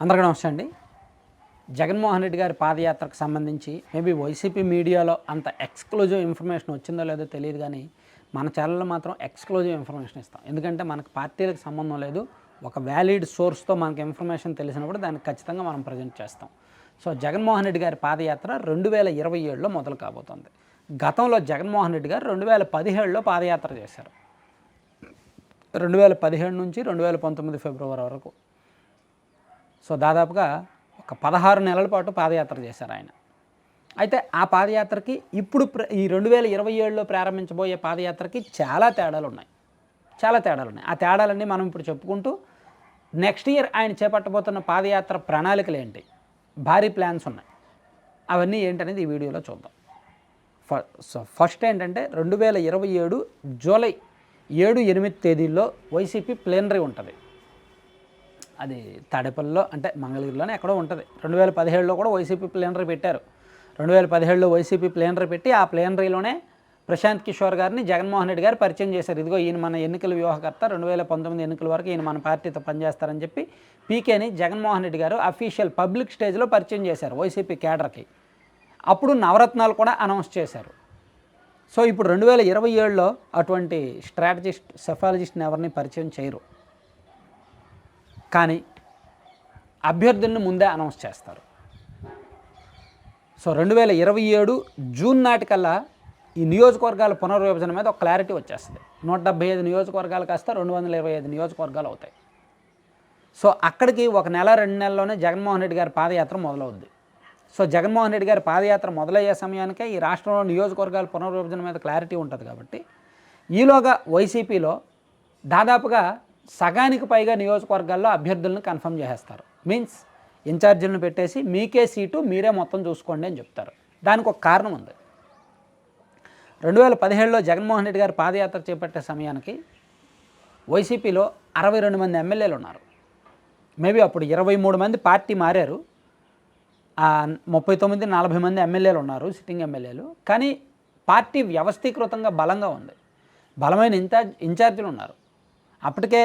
అందరికీ నమస్తే అండి. జగన్మోహన్ రెడ్డి గారి పాదయాత్రకు సంబంధించి మేబీ వైసీపీ మీడియాలో అంత ఎక్స్క్లూజివ్ ఇన్ఫర్మేషన్ వచ్చిందో లేదో తెలియదు, కానీ మన ఛానల్లో మాత్రం ఎక్స్క్లూజివ్ ఇన్ఫర్మేషన్ ఇస్తాం. ఎందుకంటే మనకు పార్టీలకు సంబంధం లేదు, ఒక వ్యాలిడ్ సోర్స్తో మనకు ఇన్ఫర్మేషన్ తెలిసినప్పుడు దాన్ని ఖచ్చితంగా మనం ప్రజెంట్ చేస్తాం. సో జగన్మోహన్ రెడ్డి గారి పాదయాత్ర 2027లో మొదలు కాబోతోంది. గతంలో జగన్మోహన్ రెడ్డి గారు 2017లో పాదయాత్ర చేశారు. 2017 నుంచి 2019 ఫిబ్రవరి వరకు, సో దాదాపుగా ఒక 16 నెలల పాటు పాదయాత్ర చేశారు ఆయన. అయితే ఆ పాదయాత్రకి ఇప్పుడు ఈ 2027లో ప్రారంభించబోయే పాదయాత్రకి చాలా తేడాలు ఉన్నాయి. ఆ తేడాలన్నీ మనం ఇప్పుడు చెప్పుకుంటూ నెక్స్ట్ ఇయర్ ఆయన చేపట్టబోతున్న పాదయాత్ర ప్రణాళికలు ఏంటి, భారీ ప్లాన్స్ ఉన్నాయి, అవన్నీ ఏంటనేది ఈ వీడియోలో చూద్దాం. ఫస్ట్ ఏంటంటే 2027 జూలై 7-8 తేదీల్లో వైసీపీ ప్లేనరీ ఉంటుంది. అది తాడేపల్లిలో అంటే మంగళగిరిలోనే ఎక్కడో ఉంటుంది. 2017లో కూడా వైసీపీ ప్లేనరీ పెట్టారు. 2017లో వైసీపీ ప్లేనరీ పెట్టి ఆ ప్లేనరీలోనే ప్రశాంత్ కిషోర్ గారిని జగన్మోహన్ రెడ్డి గారు పరిచయం చేశారు. ఇదిగో ఈయన మన ఎన్నికల వ్యూహకర్త, 2019 ఎన్నికల వరకు ఈయన మన పార్టీతో పనిచేస్తారని చెప్పి పీకేని జగన్మోహన్ రెడ్డి గారు అఫీషియల్ పబ్లిక్ స్టేజ్లో పరిచయం చేశారు వైసీపీ క్యాడర్కి. అప్పుడు నవరత్నాలు కూడా అనౌన్స్ చేశారు. సో ఇప్పుడు 2027లో అటువంటి స్ట్రాటజిస్ట్ సెఫాలజిస్ట్ని ఎవరిని పరిచయం చేయరు, కానీ అభ్యర్థులను ముందే అనౌన్స్ చేస్తారు. సో 2027 జూన్ నాటికల్లా ఈ నియోజకవర్గాల పునర్విభజన మీద ఒక క్లారిటీ వచ్చేస్తుంది. 175 నియోజకవర్గాలు కాస్త 225 నియోజకవర్గాలు అవుతాయి. సో అక్కడికి 1 నెల 2 నెలల్లోనే జగన్మోహన్ రెడ్డి గారి పాదయాత్ర మొదలవుద్ది. సో జగన్మోహన్ రెడ్డి గారి పాదయాత్ర మొదలయ్యే సమయానికే ఈ రాష్ట్రంలో నియోజకవర్గాల పునర్విభజన మీద క్లారిటీ ఉంటుంది. కాబట్టి ఈలోగా వైసీపీలో దాదాపుగా సగానికి పైగా నియోజకవర్గాల్లో అభ్యర్థులను కన్ఫర్మ్ చేసేస్తారు. మీన్స్ ఇన్ఛార్జీలను పెట్టేసి మీకే సీటు మీరే మొత్తం చూసుకోండి అని చెప్తారు. దానికి ఒక కారణం ఉంది. 2017లో జగన్మోహన్ రెడ్డి గారు పాదయాత్ర చేపట్టే సమయానికి వైసీపీలో 62 మంది ఎమ్మెల్యేలు ఉన్నారు. మేబీ అప్పుడు 23 మంది పార్టీ మారారు, 39-40 మంది ఎమ్మెల్యేలు ఉన్నారు, సిట్టింగ్ ఎమ్మెల్యేలు. కానీ పార్టీ వ్యవస్థీకృతంగా బలంగా ఉంది, బలమైన ఇన్ఛార్జీలు ఉన్నారు. అప్పటికే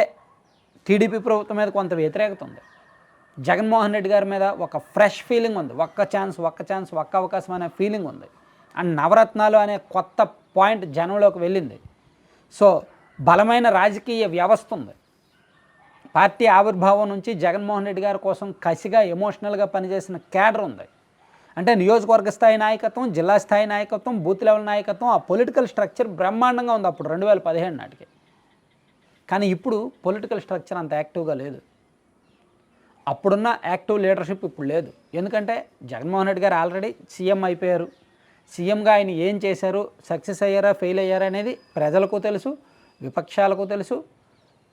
టీడీపీ ప్రభుత్వం మీద కొంత వ్యతిరేకత ఉంది. జగన్మోహన్ రెడ్డి గారి మీద ఒక ఫ్రెష్ ఫీలింగ్ ఉంది, ఒక్క అవకాశం అనే ఫీలింగ్ ఉంది. అండ్ నవరత్నాలు అనే కొత్త పాయింట్ జనంలోకి వెళ్ళింది. సో బలమైన రాజకీయ వ్యవస్థ ఉంది. పార్టీ ఆవిర్భావం నుంచి జగన్మోహన్ రెడ్డి గారి కోసం కసిగా ఎమోషనల్గా పనిచేసిన క్యాడర్ ఉంది. అంటే నియోజకవర్గ స్థాయి నాయకత్వం, జిల్లా స్థాయి నాయకత్వం, బూత్ లెవెల్ నాయకత్వం, ఆ పొలిటికల్ స్ట్రక్చర్ బ్రహ్మాండంగా ఉంది అప్పుడు 2017 నాటికి. కానీ ఇప్పుడు పొలిటికల్ స్ట్రక్చర్ అంత యాక్టివ్గా లేదు. అప్పుడున్న యాక్టివ్ లీడర్షిప్ ఇప్పుడు లేదు. ఎందుకంటే జగన్మోహన్ రెడ్డి గారు ఆల్రెడీ సీఎం అయిపోయారు. సీఎంగా ఆయన ఏం చేశారు, సక్సెస్ అయ్యారా ఫెయిల్ అయ్యారా అనేది ప్రజలకు తెలుసు, విపక్షాలకు తెలుసు,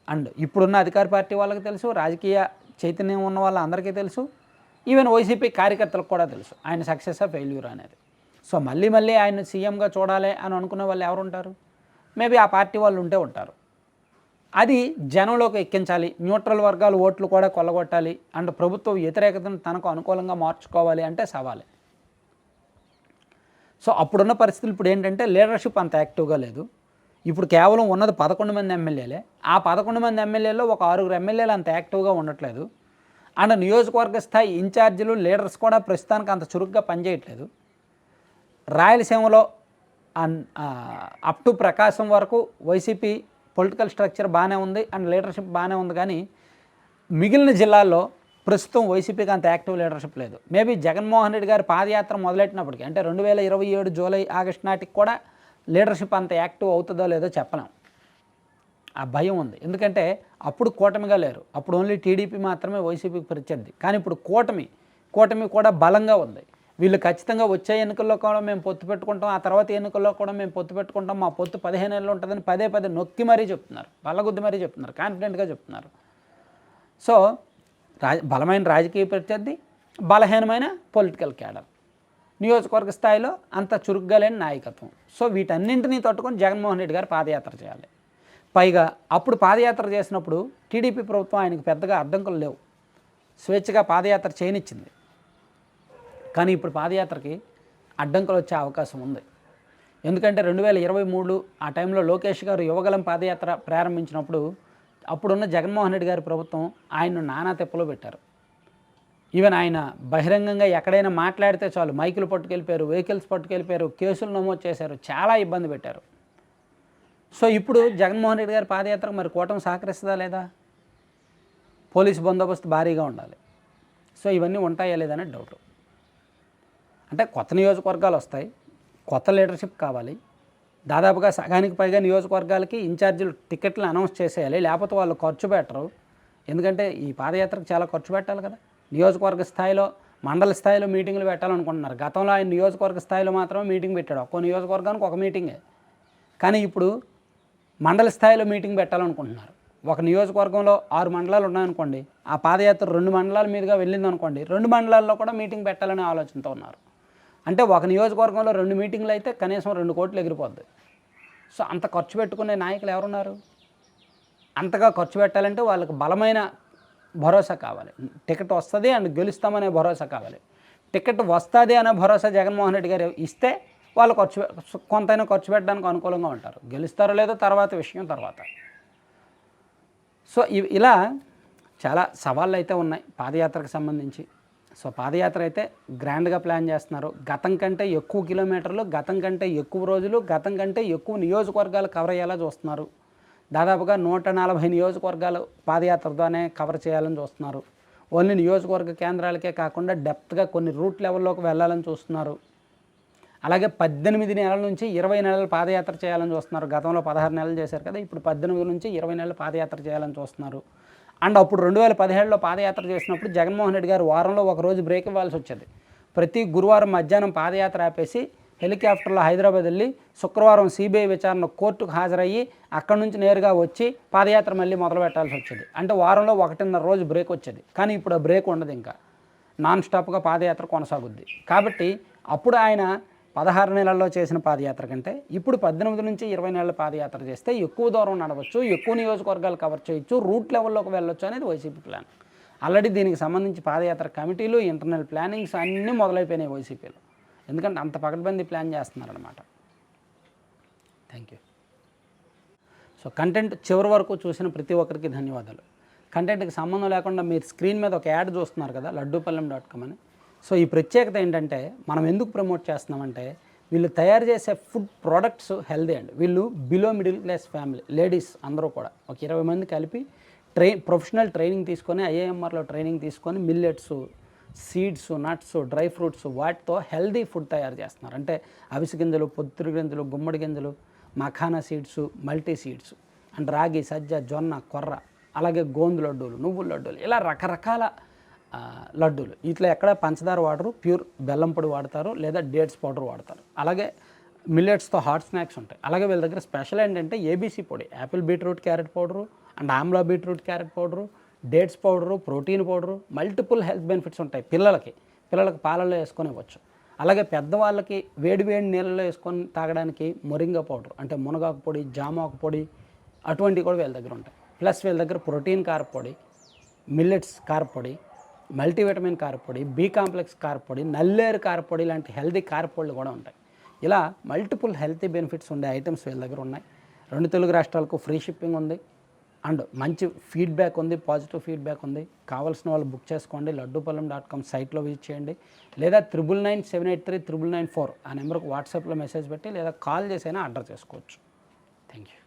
అండ్ ఇప్పుడున్న అధికార పార్టీ వాళ్ళకి తెలుసు, రాజకీయ చైతన్యం ఉన్న వాళ్ళందరికీ తెలుసు, ఈవెన్ వైసీపీ కార్యకర్తలకు కూడా తెలుసు ఆయన సక్సెస్ ఫెయిల్యూర్ అనేది. సో మళ్ళీ ఆయన సీఎంగా చూడాలి అని అనుకునే వాళ్ళు ఎవరు ఉంటారు? మేబీ ఆ పార్టీ వాళ్ళు ఉంటే ఉంటారు. అది జనంలోకి ఎక్కించాలి, న్యూట్రల్ వర్గాలు ఓట్లు కూడా కొల్లగొట్టాలి, అండ్ ప్రభుత్వ వ్యతిరేకతను తనకు అనుకూలంగా మార్చుకోవాలి అంటే సవాలే. సో అప్పుడున్న పరిస్థితులు ఇప్పుడు ఏంటంటే లీడర్షిప్ అంత యాక్టివ్గా లేదు. ఇప్పుడు కేవలం ఉన్నది 11 మంది ఎమ్మెల్యేలే. ఆ 11 మంది ఎమ్మెల్యేలో ఒక 6 ఎమ్మెల్యేలు అంత యాక్టివ్గా ఉండట్లేదు. అండ్ నియోజకవర్గ స్థాయి ఇన్ఛార్జీలు లీడర్స్ కూడా ప్రస్తుతానికి అంత చురుగ్గా పనిచేయట్లేదు. రాయలసీమలో అప్ టు ప్రకాశం వరకు వైసీపీ పొలిటికల్ స్ట్రక్చర్ బాగానే ఉంది అండ్ లీడర్షిప్ బాగానే ఉంది, కానీ మిగిలిన జిల్లాల్లో ప్రస్తుతం వైసీపీకి అంత యాక్టివ్ లీడర్షిప్ లేదు. మేబీ జగన్మోహన్ రెడ్డి గారి పాదయాత్ర మొదలెట్టినప్పటికీ అంటే 2027 జూలై ఆగస్టు నాటికి కూడా లీడర్షిప్ అంత యాక్టివ్ అవుతుందో లేదో చెప్పలేం. ఆ భయం ఉంది. ఎందుకంటే అప్పుడు కూటమిగా లేరు, అప్పుడు ఓన్లీ టీడీపీ మాత్రమే వైసీపీకి ప్రత్యర్థి. కానీ ఇప్పుడు కూటమి కూడా బలంగా ఉంది. వీళ్ళు ఖచ్చితంగా వచ్చే ఎన్నికల్లో కూడా మేము పొత్తు పెట్టుకుంటాం, ఆ తర్వాత ఎన్నికల్లో కూడా మేము పొత్తు పెట్టుకుంటాం, మా పొత్తు 15 ఏళ్ళు ఉంటుందని పదే నొక్కి మరీ చెప్తున్నారు, బల్లగుద్ది మరీ చెప్తున్నారు, కాన్ఫిడెంట్గా చెప్తున్నారు. సో బలమైన రాజకీయ ప్రత్యర్థి, బలహీనమైన పొలిటికల్ క్యాడర్, నియోజకవర్గ స్థాయిలో అంత చురుగ్గా లేని నాయకత్వం. సో వీటన్నింటినీ తట్టుకొని జగన్మోహన్ రెడ్డి గారు పాదయాత్ర చేయాలి. పైగా అప్పుడు పాదయాత్ర చేసినప్పుడు టీడీపీ ప్రభుత్వం ఆయనకు పెద్దగా అడ్డంకులు లేవు, స్వేచ్ఛగా పాదయాత్ర చేయనిచ్చింది. కానీ ఇప్పుడు పాదయాత్రకి అడ్డంకులు వచ్చే అవకాశం ఉంది. ఎందుకంటే 2023 ఆ టైంలో లోకేష్ గారు యువగలం పాదయాత్ర ప్రారంభించినప్పుడు అప్పుడున్న జగన్మోహన్ రెడ్డి గారి ప్రభుత్వం ఆయన్ను నానా తెప్పలో పెట్టారు. ఈవెన్ ఆయన బహిరంగంగా ఎక్కడైనా మాట్లాడితే చాలు మైకులు పట్టుకెళ్ళిపోయారు, వెహికల్స్ పట్టుకెళ్ళిపోయారు, కేసులు నమోదు చేశారు, చాలా ఇబ్బంది పెట్టారు. సో ఇప్పుడు జగన్మోహన్ రెడ్డి గారి పాదయాత్రకు మరి కూటమి సహకరిస్తుందా లేదా? పోలీసు బందోబస్తు భారీగా ఉండాలి. సో ఇవన్నీ ఉంటాయా లేదనే డౌట్. అంటే కొత్త నియోజకవర్గాలు వస్తాయి, కొత్త లీడర్షిప్ కావాలి. దాదాపుగా సగానికి పైగా నియోజకవర్గాలకి ఇన్ఛార్జీలు టికెట్లు అనౌన్స్ చేసేయాలి, లేకపోతే వాళ్ళు ఖర్చు పెట్టరు. ఎందుకంటే ఈ పాదయాత్రకు చాలా ఖర్చు పెట్టాలి కదా. నియోజకవర్గ స్థాయిలో, మండల స్థాయిలో మీటింగులు పెట్టాలనుకుంటున్నారు. గతంలో ఆయన నియోజకవర్గ స్థాయిలో మాత్రమే మీటింగ్ పెట్టాడు, ఒక్కో నియోజకవర్గానికి ఒక మీటింగే. కానీ ఇప్పుడు మండల స్థాయిలో మీటింగ్ పెట్టాలనుకుంటున్నారు. ఒక నియోజకవర్గంలో 6 మండలాలు ఉన్నాయనుకోండి, ఆ పాదయాత్ర 2 మండలాల మీదుగా వెళ్ళిందనుకోండి, 2 మండలాల్లో కూడా మీటింగ్ పెట్టాలనే ఆలోచనతో ఉన్నారు. అంటే ఒక నియోజకవర్గంలో 2 మీటింగ్లు అయితే కనీసం 2 కోట్లు ఎగిరిపోద్ది. సో అంత ఖర్చు పెట్టుకునే నాయకులు ఎవరున్నారు? అంతగా ఖర్చు పెట్టాలంటే వాళ్ళకి బలమైన భరోసా కావాలి. టికెట్ వస్తుంది అండ్ గెలుస్తామనే భరోసా కావాలి. టికెట్ వస్తుంది అనే భరోసా జగన్మోహన్ రెడ్డి గారు ఇస్తే వాళ్ళు కొంతైనా ఖర్చు పెట్టడానికి అనుకూలంగా ఉంటారు. గెలుస్తారో లేదో తర్వాత విషయం తర్వాత. సో ఇలా చాలా సవాళ్ళు అయితే ఉన్నాయి పాదయాత్రకు సంబంధించి. సో పాదయాత్ర అయితే గ్రాండ్గా ప్లాన్ చేస్తున్నారు. గతం కంటే ఎక్కువ కిలోమీటర్లు, గతం కంటే ఎక్కువ రోజులు, గతం కంటే ఎక్కువ నియోజకవర్గాలు కవర్ అయ్యేలా చూస్తున్నారు. దాదాపుగా 140 నియోజకవర్గాలు పాదయాత్రతోనే కవర్ చేయాలని చూస్తున్నారు. ఓన్లీ నియోజకవర్గ కేంద్రాలకే కాకుండా డెప్త్గా కొన్ని రూట్ లెవెల్లోకి వెళ్ళాలని చూస్తున్నారు. అలాగే 18 నెలల నుంచి 20 నెలలు పాదయాత్ర చేయాలని చూస్తున్నారు. గతంలో 16 నెలలు చేశారు కదా, ఇప్పుడు 18 నుంచి 20 నెలలు పాదయాత్ర చేయాలని చూస్తున్నారు. అండ్ అప్పుడు 2017లో పాదయాత్ర చేసినప్పుడు జగన్మోహన్ రెడ్డి గారు వారంలో ఒక రోజు బ్రేక్ ఇవ్వాల్సి వచ్చేది. ప్రతి గురువారం మధ్యాహ్నం పాదయాత్ర ఆపేసి హెలికాప్టర్లో హైదరాబాద్ వెళ్ళి శుక్రవారం సిబిఐ విచారణ కోర్టుకు హాజరయ్యి అక్కడి నుంచి నేరుగా వచ్చి పాదయాత్ర మళ్ళీ మొదలు పెట్టాల్సి వచ్చేది. అంటే వారంలో 1.5 రోజు బ్రేక్ వచ్చేది. కానీ ఇప్పుడు ఆ బ్రేక్ ఉండదు, ఇంకా నాన్ స్టాప్గా పాదయాత్ర కొనసాగుద్ది. కాబట్టి అప్పుడు ఆయన 16 నెలల్లో చేసిన పాదయాత్ర కంటే ఇప్పుడు 18 నుంచి 20 నెలల పాదయాత్ర చేస్తే ఎక్కువ దూరం నడవచ్చు, ఎక్కువ నియోజకవర్గాలు కవర్ చేయొచ్చు, రూట్ లెవెల్లోకి వెళ్ళొచ్చు అనేది వైసీపీ ప్లాన్. ఆల్రెడీ దీనికి సంబంధించి పాదయాత్ర కమిటీలు, ఇంటర్నల్ ప్లానింగ్స్ అన్నీ మొదలైపోయినాయి వైసీపీలో. ఎందుకంటే అంత పకడ్బందీ ప్లాన్ చేస్తున్నారనమాట. Thank you. సో కంటెంట్ చివరి వరకు చూసిన ప్రతి ఒక్కరికి ధన్యవాదాలు. కంటెంట్కి సంబంధం లేకుండా మీరు స్క్రీన్ మీద ఒక యాడ్ చూస్తున్నారు కదా, laddupalem.com అని. సో ఈ ప్రత్యేకత ఏంటంటే మనం ఎందుకు ప్రమోట్ చేస్తున్నామంటే వీళ్ళు తయారు చేసే ఫుడ్ ప్రోడక్ట్స్ హెల్దీ అండి. వీళ్ళు below middle class family ladies అందరూ కూడా ఒక 20 మంది కలిపి ప్రొఫెషనల్ ట్రైనింగ్ తీసుకొని ఐఐఎంఆర్లో ట్రైనింగ్ తీసుకొని millets, seeds, nuts, dry fruits వాటితో హెల్దీ ఫుడ్ తయారు చేస్తున్నారు. అంటే అవిసె గింజలు, పొద్దురు గింజలు, గుమ్మడి గింజలు, makhana seeds, multi seeds and రాగి, సజ్జ, జొన్న, కొర్ర, అలాగే గోందు లడ్డూలు, నువ్వుల లడ్డూలు, ఇలా రకరకాల లడ్డూలు. ఇట్లా ఎక్కడ పంచదార వాడరు, ప్యూర్ బెల్లం పొడి వాడతారు లేదా డేట్స్ పౌడర్ వాడతారు. అలాగే మిల్లెట్స్తో హాట్ స్నాక్స్ ఉంటాయి. అలాగే వీళ్ళ దగ్గర స్పెషల్ ఏంటంటే ఏబీసీ పొడి, Apple beetroot carrot powder and Amla beetroot carrot powder, dates powder, protein powder, multiple health benefits ఉంటాయి. పిల్లలకి పాలల్లో వేసుకొని ఇవ్వచ్చు. అలాగే పెద్దవాళ్ళకి వేడి నీళ్ళలో వేసుకొని తాగడానికి మొరింగా పౌడర్ అంటే మునగాకు పొడి, జామాకు పొడి అటువంటివి కూడా వీళ్ళ దగ్గర ఉంటాయి. ప్లస్ వీళ్ళ దగ్గర ప్రోటీన్ కారపొడి, మిల్లెట్స్ కారపొడి, మల్టీవిటమిన్ కారపొడి, బి కాంప్లెక్స్ కారపొడి, నల్లేరు కారపొడి లాంటి హెల్తీ కారపొడులు కూడా ఉంటాయి. ఇలా మల్టిపుల్ హెల్తీ బెనిఫిట్స్ ఉండే ఐటమ్స్ వీళ్ళ దగ్గర ఉన్నాయి. 2 తెలుగు రాష్ట్రాలకు ఫ్రీ షిప్పింగ్ ఉంది అండ్ మంచి ఫీడ్బ్యాక్ ఉంది, పాజిటివ్ ఫీడ్బ్యాక్ ఉంది. కావాల్సిన వాళ్ళు బుక్ చేసుకోండి. laddupalem.com సైట్లో విజిట్ చేయండి లేదా 9997839994 ఆ నెంబర్కి వాట్సాప్లో మెసేజ్ పెట్టి లేదా కాల్ చేసైనా ఆర్డర్ చేసుకోవచ్చు. Thank you.